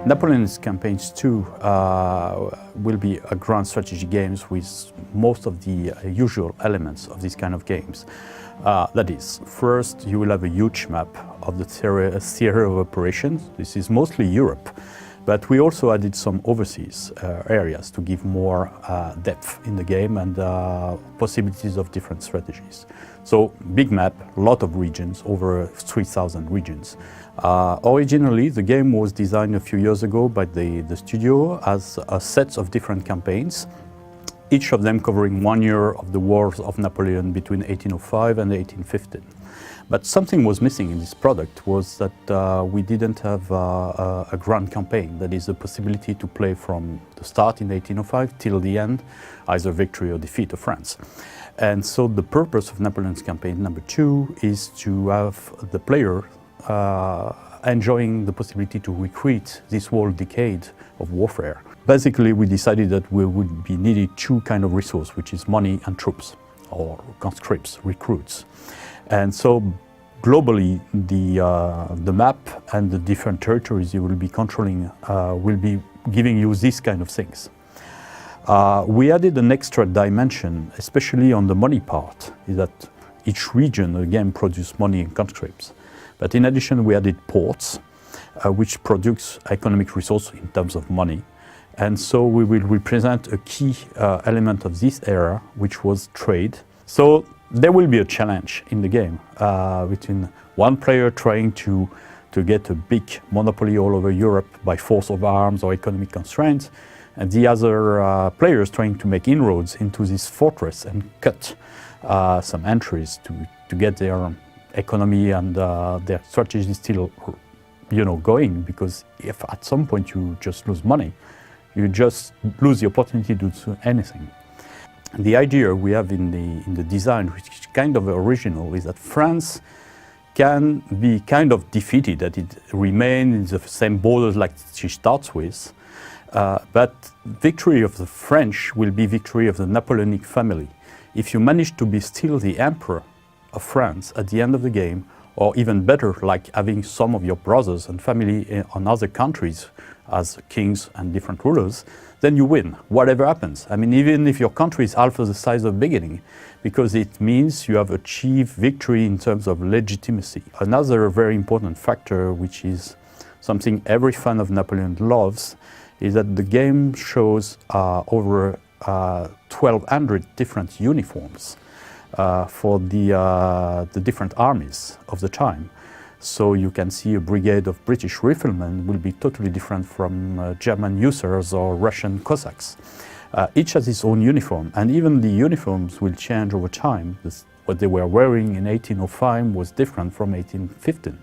Napoleon's campaigns too will be a grand strategy games with most of the usual elements of these kind of games. That is, first you will have a huge map of the theater of operations. This is mostly Europe, but we also added some overseas areas to give more depth in the game and possibilities of different strategies. So big map, a lot of regions, over 3,000 regions. Originally, the game was designed a few years ago by the studio as a set of different campaigns, each of them covering 1 year of the wars of Napoleon between 1805 and 1815. But something was missing in this product was that we didn't have a grand campaign, that is, a possibility to play from the start in 1805 till the end, either victory or defeat of France. And so the purpose of Napoleon's campaign number 2 is to have the player enjoying the possibility to recreate this whole decade of warfare. Basically, we decided that we would be needed 2 kinds of resources, which is money and troops, or conscripts, recruits. And so globally, the map and the different territories you will be controlling will be giving you these kind of things. We added an extra dimension, especially on the money part, is that each region again produces money and conscripts. But in addition, we added ports, which produce economic resource in terms of money. And so we will represent a key element of this era, which was trade. So there will be a challenge in the game between one player trying to get a big monopoly all over Europe by force of arms or economic constraints, and the other players trying to make inroads into this fortress and cut some entries to get their economy and their strategy still, going. Because if at some point you just lose money, you just lose the opportunity to do anything. The idea we have in the design, which is kind of original, is that France can be kind of defeated, that it remains in the same borders like she starts with, but victory of the French will be victory of the Napoleonic family. If you manage to be still the emperor of France at the end of the game, or even better, like having some of your brothers and family on other countries as kings and different rulers, then you win, whatever happens. I mean, even if your country is half of the size of the beginning, because it means you have achieved victory in terms of legitimacy. Another very important factor, which is something every fan of Napoleon loves, is that the game shows over 1,200 different uniforms for the different armies of the time. So you can see a brigade of British riflemen will be totally different from German hussars or Russian Cossacks. Each has its own uniform, and even the uniforms will change over time. What they were wearing in 1805 was different from 1815.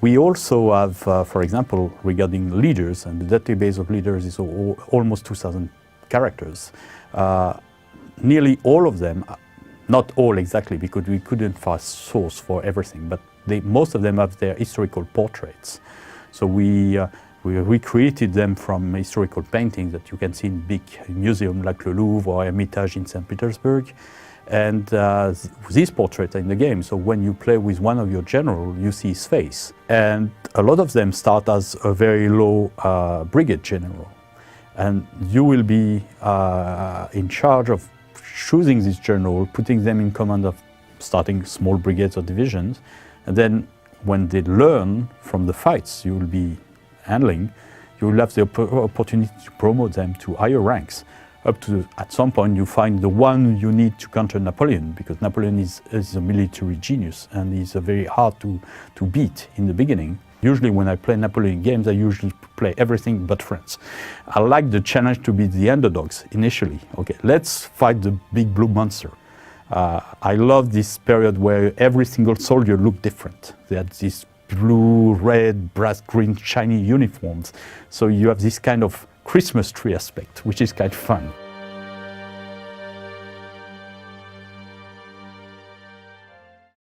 We also have, for example, regarding leaders, and the database of leaders is almost 2,000 characters. Nearly all of them, not all exactly, because we couldn't find source for everything, but most of them have their historical portraits. So we recreated them from historical paintings that you can see in big museums like the Louvre or Hermitage in St. Petersburg. And these portraits are in the game. So when you play with one of your generals, you see his face. And a lot of them start as a very low brigade general. And you will be in charge of choosing this general, putting them in command of starting small brigades or divisions. And then when they learn from the fights you will be handling, you will have the opportunity to promote them to higher ranks. Up to, at some point, you find the one you need to counter Napoleon, because Napoleon is a military genius and he's very hard to beat in the beginning. Usually when I play Napoleon games, I usually play everything but France. I like the challenge to be the underdogs initially. Okay, let's fight the big blue monster. I love this period where every single soldier looked different. They had these blue, red, brass, green, shiny uniforms. So you have this kind of Christmas tree aspect, which is kind of fun.